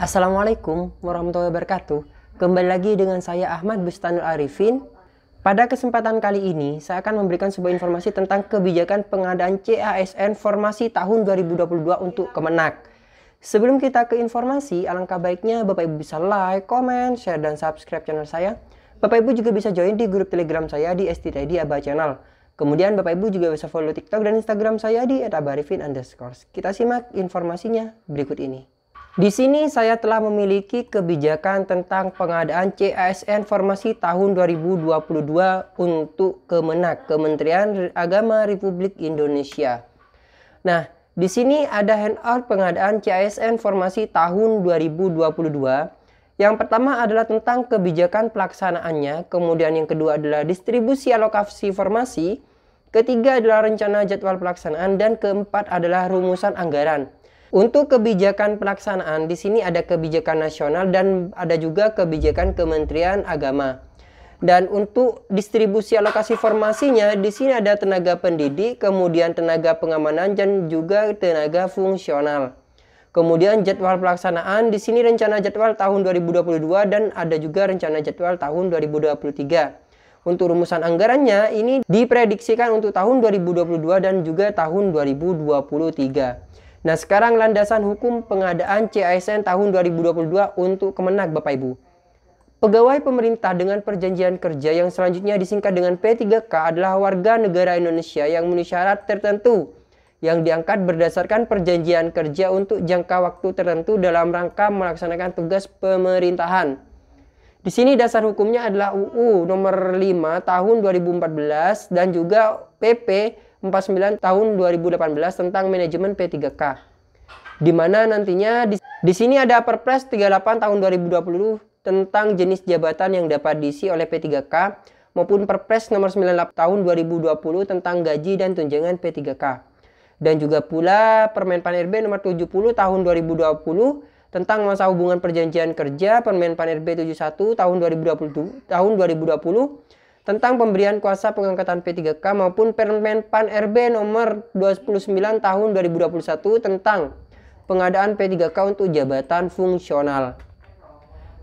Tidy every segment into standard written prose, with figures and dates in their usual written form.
Assalamualaikum warahmatullahi wabarakatuh. Kembali lagi dengan saya Ahmad Bustanul Arifin. Pada kesempatan kali ini saya akan memberikan sebuah informasi tentang kebijakan pengadaan CASN formasi tahun 2022 untuk Kemenak. Sebelum kita ke informasi, alangkah baiknya Bapak Ibu bisa like, comment, share, dan subscribe channel saya. Bapak Ibu juga bisa join di grup Telegram saya di STTD Aba Channel. Kemudian Bapak Ibu juga bisa follow TikTok dan Instagram saya di @abarifin_. Kita simak informasinya berikut ini. Di sini saya telah memiliki kebijakan tentang pengadaan CASN formasi tahun 2022 untuk Kemenak, Kementerian Agama Republik Indonesia. Nah, di sini ada handout pengadaan CASN formasi tahun 2022. Yang pertama adalah tentang kebijakan pelaksanaannya, kemudian yang kedua adalah distribusi alokasi formasi, ketiga adalah rencana jadwal pelaksanaan, dan keempat adalah rumusan anggaran. Untuk kebijakan pelaksanaan, di sini ada kebijakan nasional dan ada juga kebijakan Kementerian Agama. Dan untuk distribusi alokasi formasinya, di sini ada tenaga pendidik, kemudian tenaga pengamanan, dan juga tenaga fungsional. Kemudian jadwal pelaksanaan, di sini rencana jadwal tahun 2022 dan ada juga rencana jadwal tahun 2023. Untuk rumusan anggarannya, ini diprediksikan untuk tahun 2022 dan juga tahun 2023. Nah, sekarang landasan hukum pengadaan CASN tahun 2022 untuk Kemenak, Bapak Ibu. Pegawai pemerintah dengan perjanjian kerja yang selanjutnya disingkat dengan P3K adalah warga negara Indonesia yang memenuhi syarat tertentu yang diangkat berdasarkan perjanjian kerja untuk jangka waktu tertentu dalam rangka melaksanakan tugas pemerintahan. Di sini dasar hukumnya adalah UU nomor 5 tahun 2014 dan juga PP 49 tahun 2018 tentang manajemen P3K. Di mana nantinya di sini ada Perpres 38 tahun 2020 tentang jenis jabatan yang dapat diisi oleh P3K maupun Perpres nomor 98 tahun 2020 tentang gaji dan tunjangan P3K. Dan juga pula Permen-Pan RB nomor 70 tahun 2020 tentang masa hubungan perjanjian kerja, Permen-Pan RB 71 tahun 2020 tentang pemberian kuasa pengangkatan P3K maupun Permen-Pan RB nomor 29 tahun 2021 tentang pengadaan P3K untuk jabatan fungsional.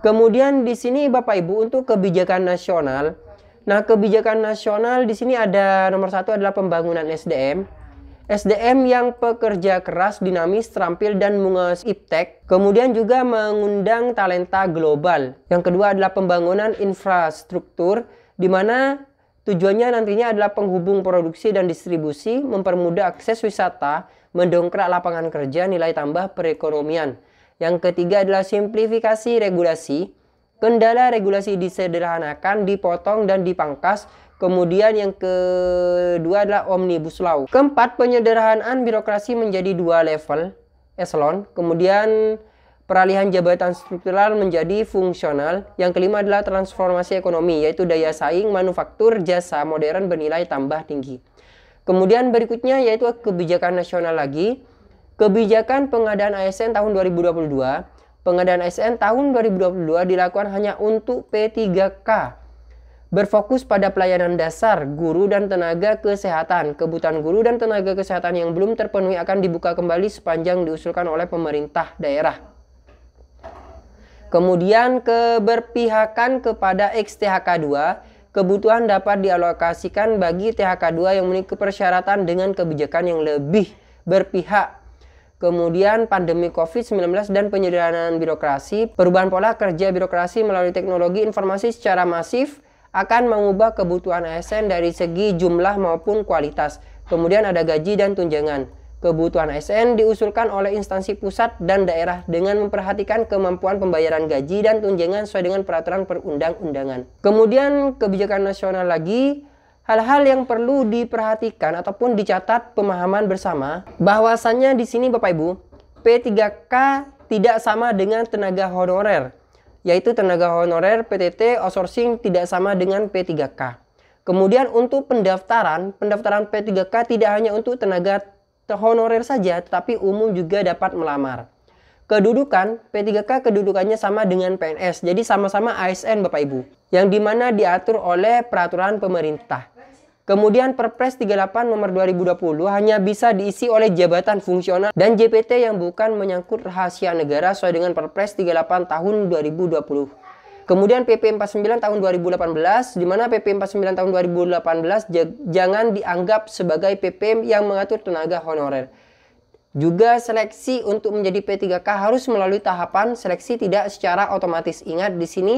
Kemudian di sini Bapak Ibu untuk kebijakan nasional. Nah, kebijakan nasional di sini ada nomor 1 adalah pembangunan SDM. SDM yang pekerja keras, dinamis, terampil, dan menguasai iptek. Kemudian juga mengundang talenta global. Yang kedua adalah pembangunan infrastruktur, di mana tujuannya nantinya adalah penghubung produksi dan distribusi, mempermudah akses wisata, mendongkrak lapangan kerja, nilai tambah perekonomian. Yang ketiga adalah simplifikasi regulasi. Kendala regulasi disederhanakan, dipotong, dan dipangkas. Kemudian yang kedua adalah Omnibus Law. Keempat, penyederhanaan birokrasi menjadi 2 level eselon. Kemudian peralihan jabatan struktural menjadi fungsional. Yang kelima adalah transformasi ekonomi, yaitu daya saing manufaktur jasa modern bernilai tambah tinggi. Kemudian berikutnya yaitu kebijakan nasional lagi. Kebijakan pengadaan ASN tahun 2022. Pengadaan ASN tahun 2022 dilakukan hanya untuk P3K. Berfokus pada pelayanan dasar, guru dan tenaga kesehatan. Kebutuhan guru dan tenaga kesehatan yang belum terpenuhi akan dibuka kembali sepanjang diusulkan oleh pemerintah daerah. Kemudian keberpihakan kepada ex-THK 2, kebutuhan dapat dialokasikan bagi THK 2 yang memiliki persyaratan dengan kebijakan yang lebih berpihak. Kemudian pandemi COVID-19 dan penyederhanaan birokrasi, perubahan pola kerja birokrasi melalui teknologi informasi secara masif akan mengubah kebutuhan ASN dari segi jumlah maupun kualitas. Kemudian ada gaji dan tunjangan. Kebutuhan ASN diusulkan oleh instansi pusat dan daerah dengan memperhatikan kemampuan pembayaran gaji dan tunjangan sesuai dengan peraturan perundang-undangan. Kemudian kebijakan nasional lagi, hal-hal yang perlu diperhatikan ataupun dicatat pemahaman bersama bahwasannya di sini Bapak Ibu, P3K tidak sama dengan tenaga honorer, yaitu tenaga honorer PTT outsourcing tidak sama dengan P3K. Kemudian untuk pendaftaran P3K tidak hanya untuk tenaga honorer saja, tetapi umum juga dapat melamar. Kedudukan P3K kedudukannya sama dengan PNS, jadi sama-sama ASN Bapak Ibu, yang dimana diatur oleh peraturan pemerintah. Kemudian Perpres 38 nomor 2020 hanya bisa diisi oleh jabatan fungsional dan JPT yang bukan menyangkut rahasia negara sesuai dengan Perpres 38 tahun 2020. Kemudian PP 49 tahun 2018, di mana PP 49 tahun 2018 jangan dianggap sebagai PP yang mengatur tenaga honorer. Juga seleksi untuk menjadi P3K harus melalui tahapan seleksi tidak secara otomatis. Ingat di sini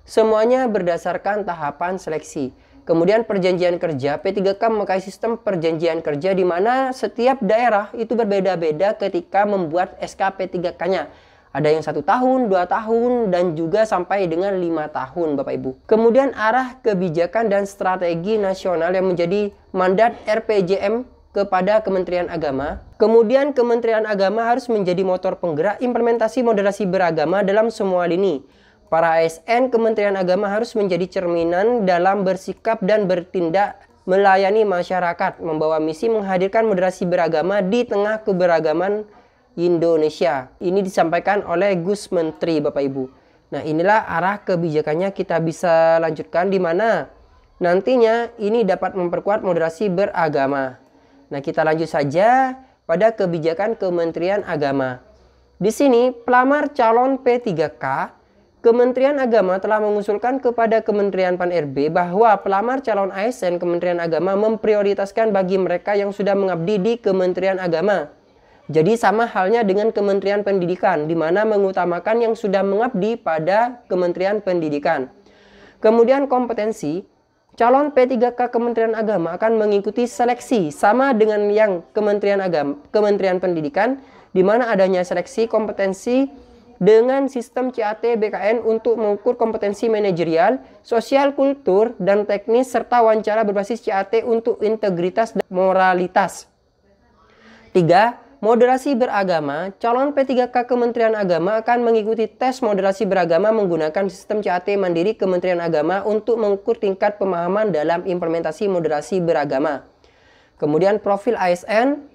semuanya berdasarkan tahapan seleksi. Kemudian perjanjian kerja, P3K memakai sistem perjanjian kerja di mana setiap daerah itu berbeda-beda ketika membuat SK P3K-nya. Ada yang 1 tahun, 2 tahun, dan juga sampai dengan 5 tahun Bapak Ibu. Kemudian arah kebijakan dan strategi nasional yang menjadi mandat RPJM kepada Kementerian Agama. Kemudian Kementerian Agama harus menjadi motor penggerak implementasi moderasi beragama dalam semua lini. Para ASN Kementerian Agama harus menjadi cerminan dalam bersikap dan bertindak melayani masyarakat, membawa misi menghadirkan moderasi beragama di tengah keberagaman Indonesia. Ini disampaikan oleh Gus Menteri Bapak Ibu. Nah, inilah arah kebijakannya, kita bisa lanjutkan di mana nantinya ini dapat memperkuat moderasi beragama. Nah, kita lanjut saja pada kebijakan Kementerian Agama. Di sini pelamar calon P3K, Kementerian Agama telah mengusulkan kepada Kementerian Pan-RB bahwa pelamar calon ASN Kementerian Agama memprioritaskan bagi mereka yang sudah mengabdi di Kementerian Agama. Jadi sama halnya dengan Kementerian Pendidikan, di mana mengutamakan yang sudah mengabdi pada Kementerian Pendidikan. Kemudian kompetensi, calon P3K Kementerian Agama akan mengikuti seleksi sama dengan yang Kementerian Pendidikan, di mana adanya seleksi kompetensi dengan sistem CAT BKN untuk mengukur kompetensi manajerial, sosial kultur, dan teknis, serta wawancara berbasis CAT untuk integritas dan moralitas. 3. Moderasi beragama, calon P3K Kementerian Agama akan mengikuti tes moderasi beragama menggunakan sistem CAT Mandiri Kementerian Agama untuk mengukur tingkat pemahaman dalam implementasi moderasi beragama. Kemudian profil ASN.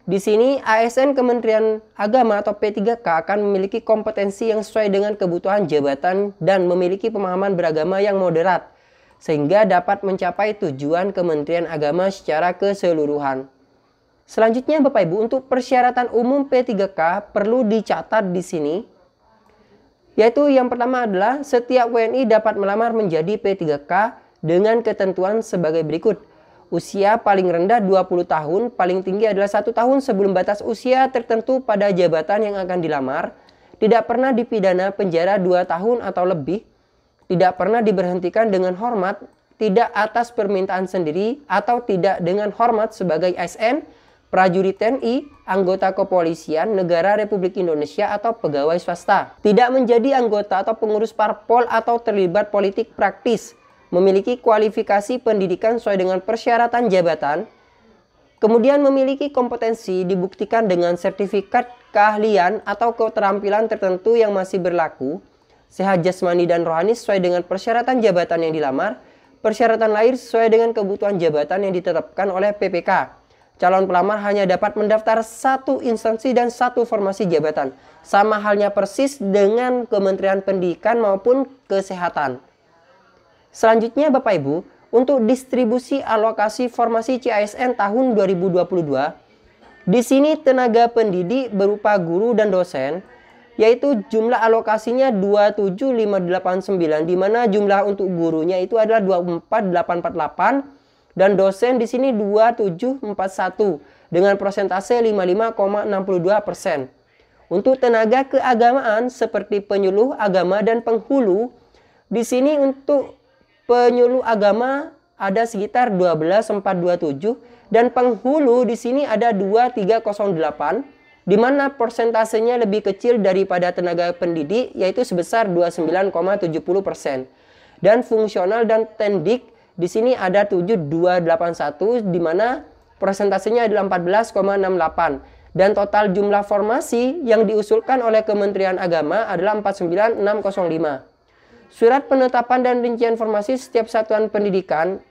Di sini ASN Kementerian Agama atau P3K akan memiliki kompetensi yang sesuai dengan kebutuhan jabatan dan memiliki pemahaman beragama yang moderat, sehingga dapat mencapai tujuan Kementerian Agama secara keseluruhan. Selanjutnya Bapak Ibu, untuk persyaratan umum P3K perlu dicatat di sini, yaitu yang pertama adalah setiap WNI dapat melamar menjadi P3K dengan ketentuan sebagai berikut. Usia paling rendah 20 tahun, paling tinggi adalah 1 tahun sebelum batas usia tertentu pada jabatan yang akan dilamar, tidak pernah dipidana penjara 2 tahun atau lebih, tidak pernah diberhentikan dengan hormat, tidak atas permintaan sendiri, atau tidak dengan hormat sebagai ASN, prajurit TNI, anggota kepolisian negara Republik Indonesia atau pegawai swasta, tidak menjadi anggota atau pengurus parpol atau terlibat politik praktis, memiliki kualifikasi pendidikan sesuai dengan persyaratan jabatan, kemudian memiliki kompetensi dibuktikan dengan sertifikat keahlian atau keterampilan tertentu yang masih berlaku, sehat jasmani dan rohani sesuai dengan persyaratan jabatan yang dilamar, persyaratan lahir sesuai dengan kebutuhan jabatan yang ditetapkan oleh PPK. Calon pelamar hanya dapat mendaftar 1 instansi dan 1 formasi jabatan, sama halnya persis dengan Kementerian Pendidikan maupun Kesehatan. Selanjutnya Bapak Ibu, untuk distribusi alokasi formasi CASN tahun 2022, di sini tenaga pendidik berupa guru dan dosen, yaitu jumlah alokasinya 27589, di mana jumlah untuk gurunya itu adalah 24848 dan dosen di sini 2741 dengan persentase 55,62%. Untuk tenaga keagamaan seperti penyuluh agama dan penghulu, di sini untuk penyuluh agama ada sekitar 12427 dan penghulu di sini ada 2308, di mana persentasenya lebih kecil daripada tenaga pendidik yaitu sebesar 29,70%. Dan fungsional dan tendik di sini ada 7281, di mana persentasenya adalah 14,68. Dan total jumlah formasi yang diusulkan oleh Kementerian Agama adalah 49605. Surat penetapan dan rincian formasi setiap satuan pendidikan.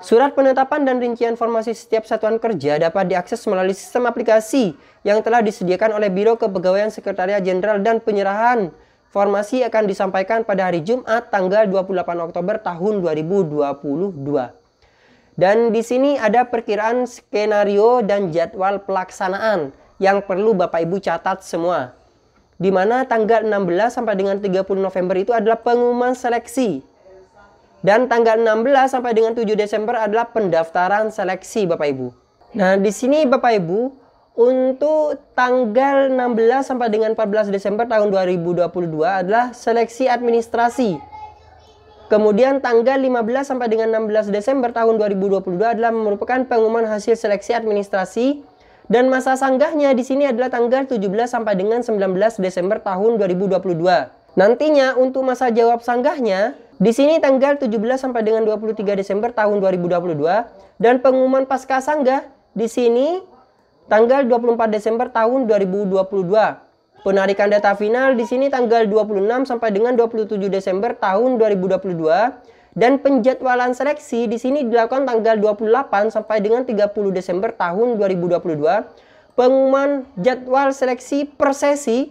Surat penetapan dan rincian formasi setiap satuan kerja dapat diakses melalui sistem aplikasi yang telah disediakan oleh Biro Kepegawaian Sekretariat Jenderal dan penyerahan Formasi akan disampaikan pada hari Jumat tanggal 28 Oktober tahun 2022. Dan di sini ada perkiraan skenario dan jadwal pelaksanaan yang perlu Bapak Ibu catat semua. Di mana tanggal 16 sampai dengan 30 November itu adalah pengumuman seleksi. Dan tanggal 16 sampai dengan 7 Desember adalah pendaftaran seleksi Bapak Ibu. Nah, di sini Bapak Ibu, untuk tanggal 16 sampai dengan 14 Desember tahun 2022 adalah seleksi administrasi. Kemudian tanggal 15 sampai dengan 16 Desember tahun 2022 adalah merupakan pengumuman hasil seleksi administrasi. Dan masa sanggahnya di sini adalah tanggal 17 sampai dengan 19 Desember tahun 2022. Nantinya untuk masa jawab sanggahnya di sini tanggal 17 sampai dengan 23 Desember tahun 2022 dan pengumuman pasca sanggah di sini tanggal 24 Desember tahun 2022. Penarikan data final di sini tanggal 26 sampai dengan 27 Desember tahun 2022 dan penjadwalan seleksi di sini dilakukan tanggal 28 sampai dengan 30 Desember tahun 2022. Pengumuman jadwal seleksi per sesi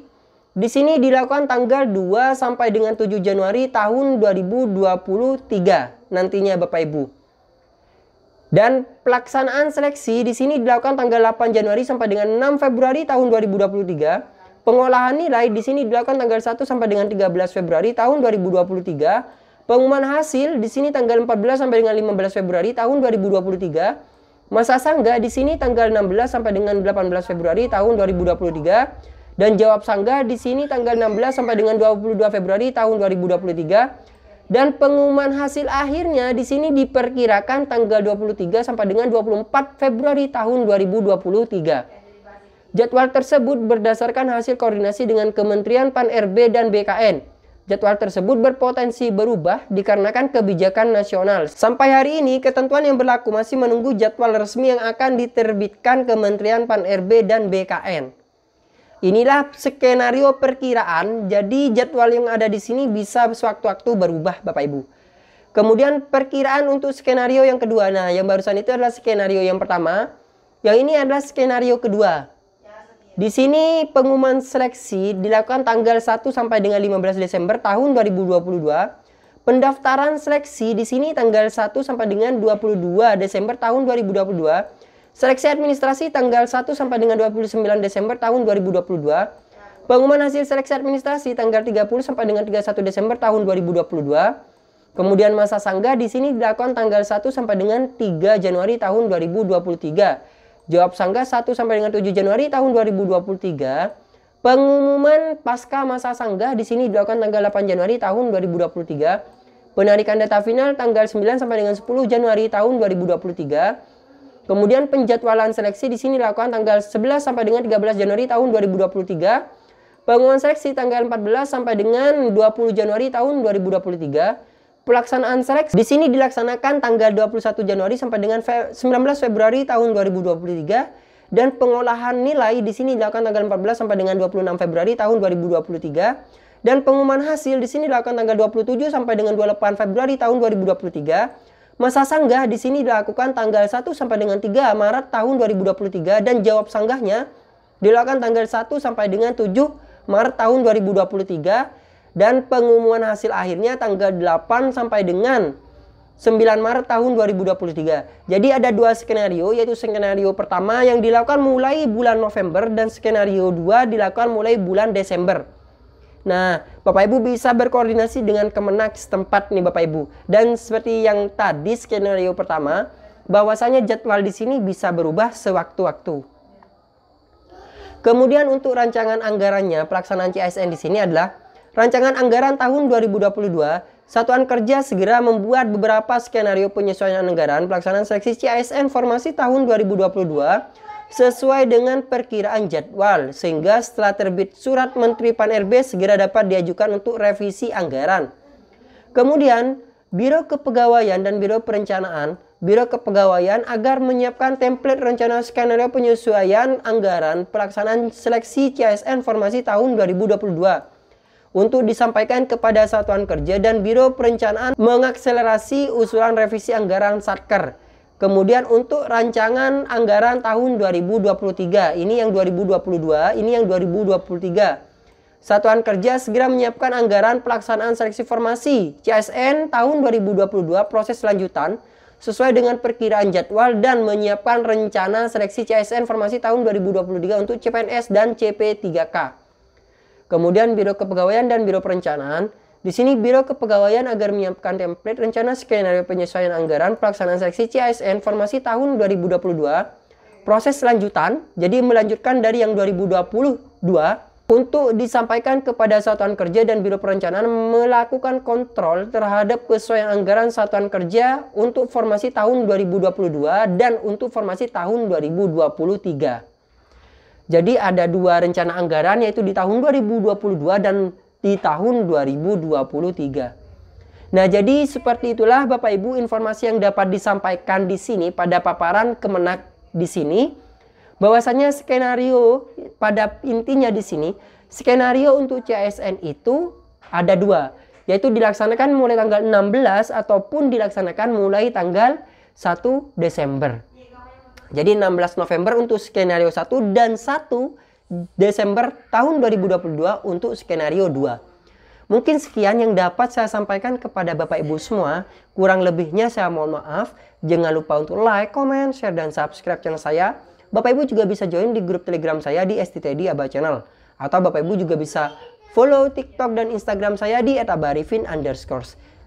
di sini dilakukan tanggal 2 sampai dengan 7 Januari tahun 2023 nantinya Bapak Ibu. Dan pelaksanaan seleksi di sini dilakukan tanggal 8 Januari sampai dengan 6 Februari tahun 2023. Pengolahan nilai di sini dilakukan tanggal 1 sampai dengan 13 Februari tahun 2023. Pengumuman hasil di sini tanggal 14 sampai dengan 15 Februari tahun 2023. Masa sanggah di sini tanggal 16 sampai dengan 18 Februari tahun 2023. Dan jawab sanggah di sini tanggal 16 sampai dengan 22 Februari tahun 2023. Dan pengumuman hasil akhirnya di sini diperkirakan tanggal 23 sampai dengan 24 Februari tahun 2023. Jadwal tersebut berdasarkan hasil koordinasi dengan Kementerian Pan-RB dan BKN. Jadwal tersebut berpotensi berubah dikarenakan kebijakan nasional. Sampai hari ini ketentuan yang berlaku masih menunggu jadwal resmi yang akan diterbitkan Kementerian Pan-RB dan BKN. Inilah skenario perkiraan, jadi jadwal yang ada di sini bisa sewaktu-waktu berubah Bapak Ibu. Kemudian perkiraan untuk skenario yang kedua. Nah, yang barusan itu adalah skenario yang pertama. Yang ini adalah skenario kedua. Di sini pengumuman seleksi dilakukan tanggal 1 sampai dengan 15 Desember tahun 2022. Pendaftaran seleksi di sini tanggal 1 sampai dengan 22 Desember tahun 2022. Seleksi administrasi tanggal 1 sampai dengan 29 Desember tahun 2022. Pengumuman hasil seleksi administrasi tanggal 30 sampai dengan 31 Desember tahun 2022. Kemudian masa sanggah di sini dilakukan tanggal 1 sampai dengan 3 Januari tahun 2023. Jawab sanggah 1 sampai dengan 7 Januari tahun 2023. Pengumuman pasca masa sanggah di sini dilakukan tanggal 8 Januari tahun 2023. Penarikan data final tanggal 9 sampai dengan 10 Januari tahun 2023. Kemudian penjadwalan seleksi di sini dilakukan tanggal 11 sampai dengan 13 Januari tahun 2023. Pengumuman seleksi tanggal 14 sampai dengan 20 Januari tahun 2023. Pelaksanaan seleksi di sini dilaksanakan tanggal 21 Januari sampai dengan 19 Februari tahun 2023 dan pengolahan nilai di sini dilakukan tanggal 14 sampai dengan 26 Februari tahun 2023 dan pengumuman hasil di sini dilakukan tanggal 27 sampai dengan 28 Februari tahun 2023. Masa sanggah di sini dilakukan tanggal 1 sampai dengan 3 Maret tahun 2023 dan jawab sanggahnya dilakukan tanggal 1 sampai dengan 7 Maret tahun 2023 dan pengumuman hasil akhirnya tanggal 8 sampai dengan 9 Maret tahun 2023. Jadi ada dua skenario, yaitu skenario pertama yang dilakukan mulai bulan November dan skenario 2 dilakukan mulai bulan Desember. Nah, Bapak Ibu bisa berkoordinasi dengan Kemenak setempat nih Bapak Ibu. Dan seperti yang tadi skenario pertama, bahwasanya jadwal di sini bisa berubah sewaktu-waktu. Kemudian untuk rancangan anggarannya, pelaksanaan CASN di sini adalah rancangan anggaran tahun 2022. Satuan Kerja segera membuat beberapa skenario penyesuaian anggaran pelaksanaan seleksi CASN formasi tahun 2022 sesuai dengan perkiraan jadwal, sehingga setelah terbit surat Menteri Pan-RB segera dapat diajukan untuk revisi anggaran. Kemudian, Biro Kepegawaian dan Biro Perencanaan, Biro Kepegawaian agar menyiapkan template rencana skenario penyesuaian anggaran pelaksanaan seleksi CASN formasi tahun 2022 untuk disampaikan kepada Satuan Kerja dan Biro Perencanaan mengakselerasi usulan revisi anggaran Satker. Kemudian untuk rancangan anggaran tahun 2023, ini yang 2022, ini yang 2023. Satuan Kerja segera menyiapkan anggaran pelaksanaan seleksi formasi CASN tahun 2022 proses lanjutan sesuai dengan perkiraan jadwal dan menyiapkan rencana seleksi CASN formasi tahun 2023 untuk CPNS dan CP3K. Kemudian Biro Kepegawaian dan Biro Perencanaan. Di sini Biro Kepegawaian agar menyiapkan template rencana skenario penyesuaian anggaran pelaksanaan seleksi CASN formasi tahun 2022 proses lanjutan, jadi melanjutkan dari yang 2022 untuk disampaikan kepada Satuan Kerja dan Biro Perencanaan melakukan kontrol terhadap kesesuaian anggaran Satuan Kerja untuk formasi tahun 2022 dan untuk formasi tahun 2023. Jadi ada dua rencana anggaran, yaitu di tahun 2022 dan di tahun 2023. Nah, jadi seperti itulah Bapak Ibu informasi yang dapat disampaikan di sini pada paparan Kemenak di sini. Bahwasanya skenario pada intinya di sini, skenario untuk CASN itu ada dua, yaitu dilaksanakan mulai tanggal 16 ataupun dilaksanakan mulai tanggal 1 Desember. Jadi 16 November untuk skenario 1 dan 1 Desember tahun 2022 untuk skenario 2. Mungkin sekian yang dapat saya sampaikan kepada Bapak Ibu semua. Kurang lebihnya saya mohon maaf. Jangan lupa untuk like, comment, share, dan subscribe channel saya. Bapak Ibu juga bisa join di grup Telegram saya di STTD Aba Channel. Atau Bapak Ibu juga bisa follow TikTok dan Instagram saya di @abarifin_.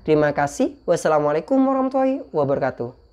Terima kasih. Wassalamualaikum warahmatullahi wabarakatuh.